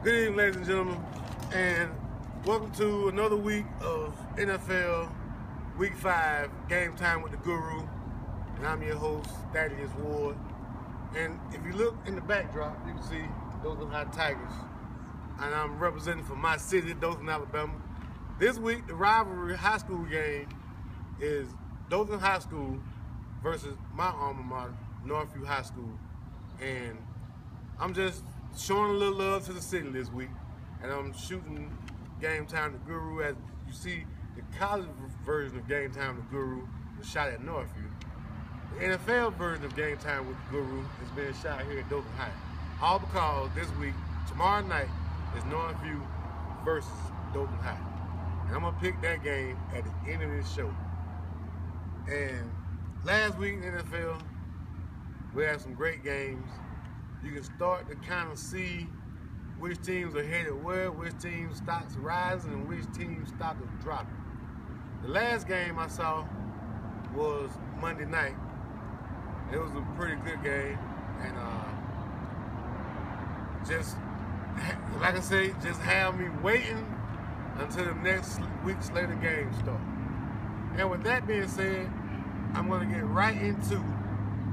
Good evening, ladies and gentlemen, and welcome to another week of NFL Week 5 Game Time with the Guru. And I'm your host, Thaddeus Ward. And if you look in the backdrop, you can see Dothan High Tigers. And I'm representing for my city, Dothan, Alabama. This week, the rivalry high school game is Dothan High School versus my alma mater, Northview High School. And I'm just showing a little love to the city this week, and I'm shooting Game Time the Guru. As you see, the college version of Game Time the Guru was shot at Northview. The NFL version of Game Time with the Guru is being shot here at Dothan High. All because this week, tomorrow night, is Northview versus Dothan High. And I'm going to pick that game at the end of this show. And last week in the NFL, we had some great games. You can start to kind of see which teams are headed where, which teams stocks rising, and which teams stock is dropping. The last game I saw was Monday night. It was a pretty good game, and just like I say, just have me waiting until the next week's slate of games start. And with that being said, I'm going to get right into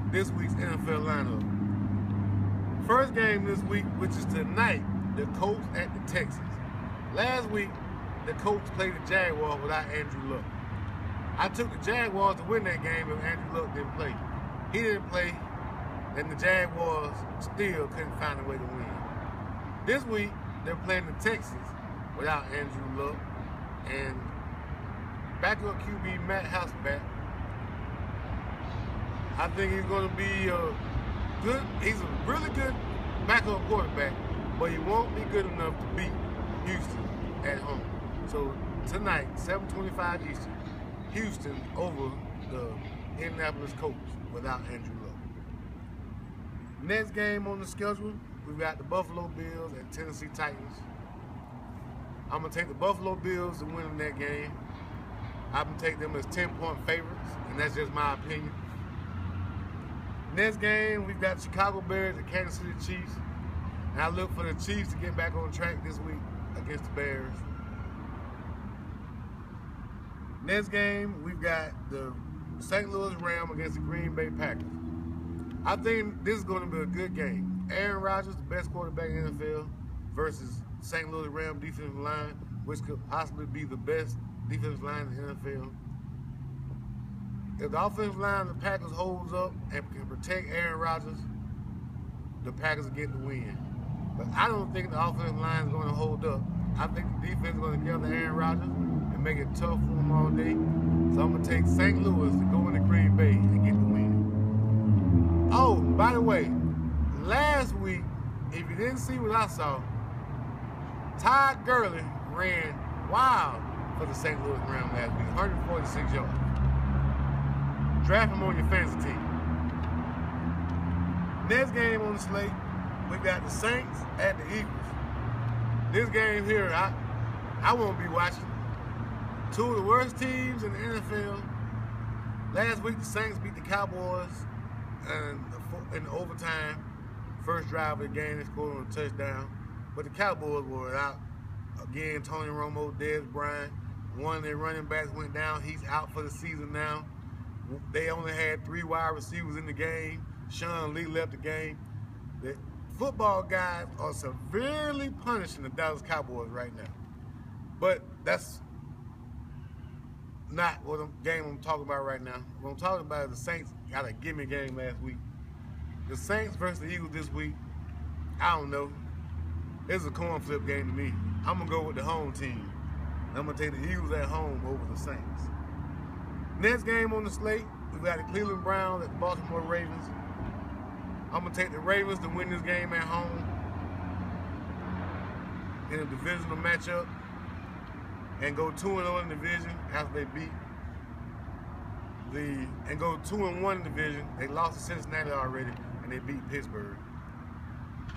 this week's NFL lineup. First game this week, which is tonight, the Colts at the Texans. Last week, the Colts played the Jaguars without Andrew Luck. I took the Jaguars to win that game if Andrew Luck didn't play. He didn't play, and the Jaguars still couldn't find a way to win. This week, they're playing the Texans without Andrew Luck, and backup QB Matt Hasselbeck. I think he's going to be he's a really good backup quarterback, but he won't be good enough to beat Houston at home. So tonight, 7:25 Eastern, Houston over the Indianapolis Colts without Andrew Luck. Next game on the schedule, we've got the Buffalo Bills and Tennessee Titans. I'm going to take the Buffalo Bills to win in that game. I'm going to take them as 10-point favorites, and that's just my opinion. Next game, we've got the Chicago Bears and Kansas City Chiefs. And I look for the Chiefs to get back on track this week against the Bears. Next game, we've got the St. Louis Rams against the Green Bay Packers. I think this is going to be a good game. Aaron Rodgers, the best quarterback in the NFL, versus St. Louis Rams defensive line, which could possibly be the best defensive line in the NFL. If the offensive line of the Packers holds up and can protect Aaron Rodgers, the Packers will get the win. But I don't think the offensive line is going to hold up. I think the defense is going to gather Aaron Rodgers and make it tough for him all day. So I'm going to take St. Louis to go into Green Bay and get the win. Oh, by the way, last week, if you didn't see what I saw, Todd Gurley ran wild for the St. Louis Rams last week, 146 yards. Draft him on your fantasy team. Next game on the slate, we got the Saints at the Eagles. This game here, I won't be watching. Two of the worst teams in the NFL. Last week, the Saints beat the Cowboys in overtime. First drive of the game, they scored on a touchdown. But the Cowboys were without, again, Tony Romo, Dez Bryant. One of their running backs went down. He's out for the season now. They only had 3 wide receivers in the game. Sean Lee left the game. The football guys are severely punishing the Dallas Cowboys right now. But that's not what game I'm talking about right now. What I'm talking about is the Saints got a gimme game last week. The Saints versus the Eagles this week, I don't know. It's a coin flip game to me. I'm going to go with the home team. I'm going to take the Eagles at home over the Saints. Next game on the slate, we've got the Cleveland Browns at the Baltimore Ravens. I'm going to take the Ravens to win this game at home in a divisional matchup and go 2-0 in the division after they beat and go 2-1 in the division. They lost to Cincinnati already and they beat Pittsburgh.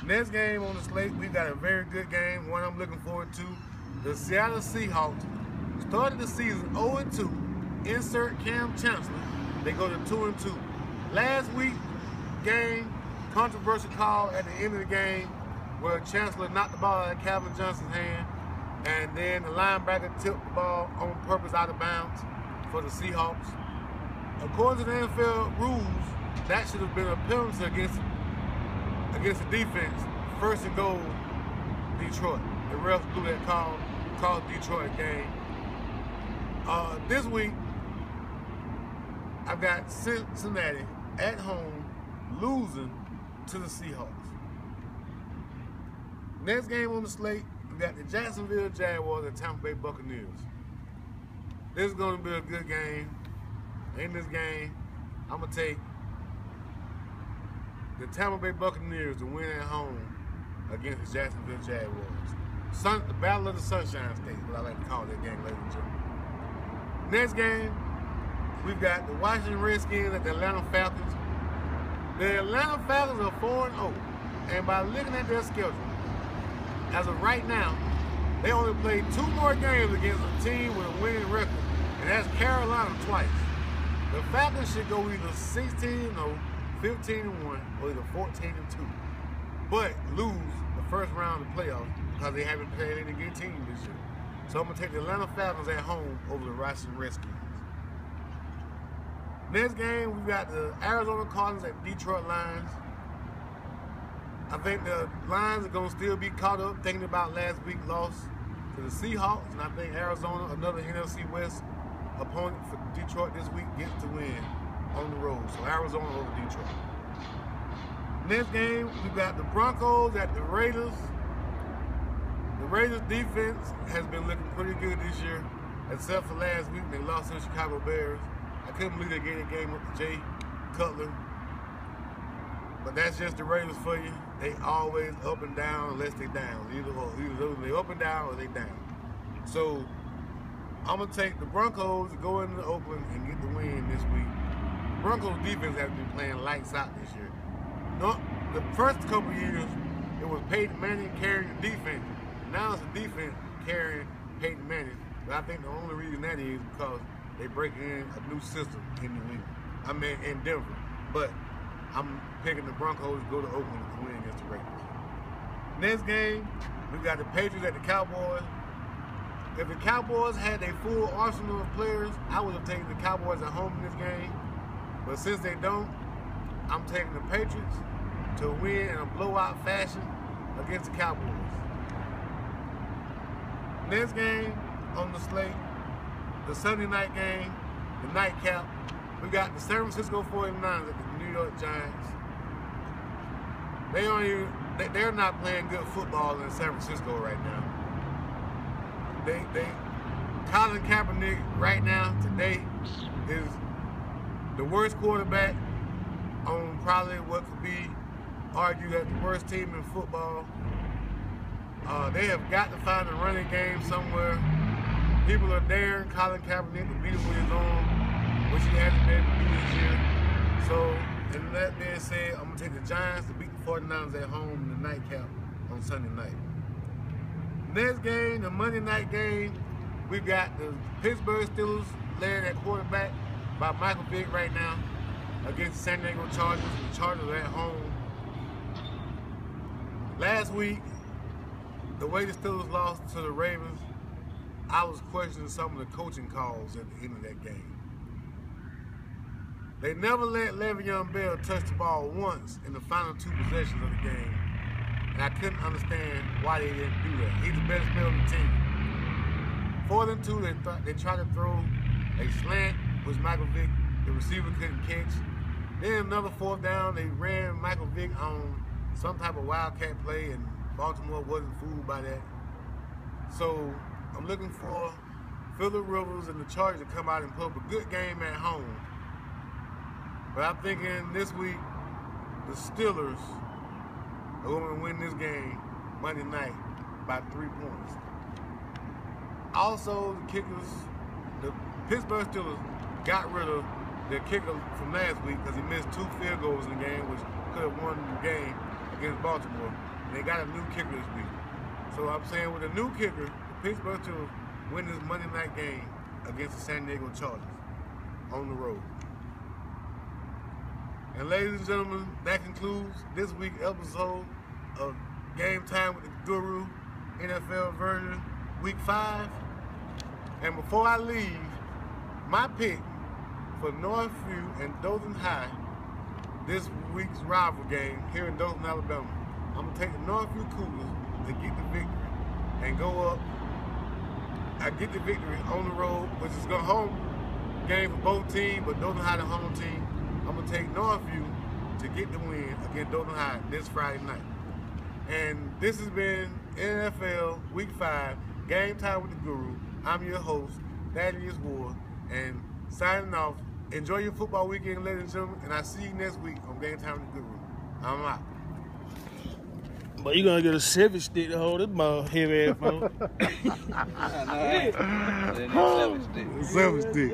Next game on the slate, we've got a very good game, one I'm looking forward to. The Seattle Seahawks started the season 0-2. Insert Cam Chancellor. They go to 2-2. Last week game, controversial call at the end of the game where Chancellor knocked the ball out of Calvin Johnson's hand, and then the linebacker tipped the ball on purpose out of bounds for the Seahawks. According to the NFL rules, that should have been a penalty against the defense. First and goal, Detroit. The refs blew that call, called Detroit game. This week, I've got Cincinnati at home losing to the Seahawks. Next game on the slate, we got the Jacksonville Jaguars and Tampa Bay Buccaneers. This is going to be a good game. In this game, I'm going to take the Tampa Bay Buccaneers to win at home against the Jacksonville Jaguars. The Battle of the Sunshine State, what I like to call that game, ladies and gentlemen. Next game, we've got the Washington Redskins at the Atlanta Falcons. The Atlanta Falcons are 4-0, and by looking at their schedule, as of right now, they only played 2 more games against a team with a winning record, and that's Carolina twice. The Falcons should go either 16-0, 15-1, or either 14-2, but lose the first round of the playoffs because they haven't played any good team this year. So I'm going to take the Atlanta Falcons at home over the Washington Redskins. Next game, we've got the Arizona Cardinals at Detroit Lions. I think the Lions are going to still be caught up thinking about last week's loss to the Seahawks, and I think Arizona, another NFC West opponent for Detroit this week, gets to win on the road. So Arizona over Detroit. Next game, we've got the Broncos at the Raiders. The Raiders defense has been looking pretty good this year, except for last week they lost to the Chicago Bears. I couldn't believe they gave the game up to Jay Cutler. But that's just the Raiders for you. They always up and down unless they down. Either they up and down or they down. So I'm going to take the Broncos to go into Oakland and get the win this week. The Broncos defense has been playing lights out this year. No, the first couple of years, it was Peyton Manning carrying the defense. Now it's the defense carrying Peyton Manning. But I think the only reason that is because they break in a new system in New England. I mean, in Denver. But I'm picking the Broncos to go to Oakland to win against the Raiders. Next game, we got the Patriots at the Cowboys. If the Cowboys had a full arsenal of players, I would have taken the Cowboys at home in this game. But since they don't, I'm taking the Patriots to win in a blowout fashion against the Cowboys. Next game on the slate, the Sunday night game, the nightcap, we got the San Francisco 49ers at the New York Giants. They're not playing good football in San Francisco right now. Colin Kaepernick right now, today, is the worst quarterback on probably what could be argued as the worst team in football. They have got to find a running game somewhere. People are daring Colin Kaepernick to beat him with his arm, which he hasn't been able to do this year. So, and that being said, I'm going to take the Giants to beat the 49ers at home in the nightcap on Sunday night. Next game, the Monday night game, we've got the Pittsburgh Steelers led at quarterback by Michael Vick right now against the San Diego Chargers. The Chargers are at home. Last week, the way the Steelers lost to the Ravens, I was questioning some of the coaching calls at the end of that game. They never let Le'Veon Bell touch the ball once in the final 2 possessions of the game. And I couldn't understand why they didn't do that. He's the best player on the team. 4th and 2, they tried to throw a slant, which Michael Vick, the receiver, couldn't catch. Then another 4th down, they ran Michael Vick on some type of wildcat play, and Baltimore wasn't fooled by that. So I'm looking for Phillip Rivers and the Chargers to come out and put up a good game at home. But I'm thinking this week, the Steelers are going to win this game Monday night by 3 points. Also, the kickers, the Pittsburgh Steelers got rid of their kicker from last week because he missed 2 field goals in the game, which could have won the game against Baltimore. And they got a new kicker this week. So I'm saying with a new kicker, the Pittsburgh Steelers win this Monday night game against the San Diego Chargers on the road. And ladies and gentlemen, that concludes this week's episode of Game Time with the Guru, NFL version, week 5. And before I leave, my pick for Northview and Dothan High, this week's rival game here in Dothan, Alabama. I'm gonna take the Northview Cougars to get the victory and go up. I get the victory on the road, which is a home game for both teams, but Dothan High the home team. I'm gonna take Northview to get the win against Dothan High this Friday night. And this has been NFL Week 5, Game Time with the Guru. I'm your host, Thaddeus Ward, and signing off. Enjoy your football weekend, ladies and gentlemen, and I'll see you next week on Game Time with the Guru. I'm out. But you gonna get a 7-stick to hold this ball heavy ass phone. 7 stick.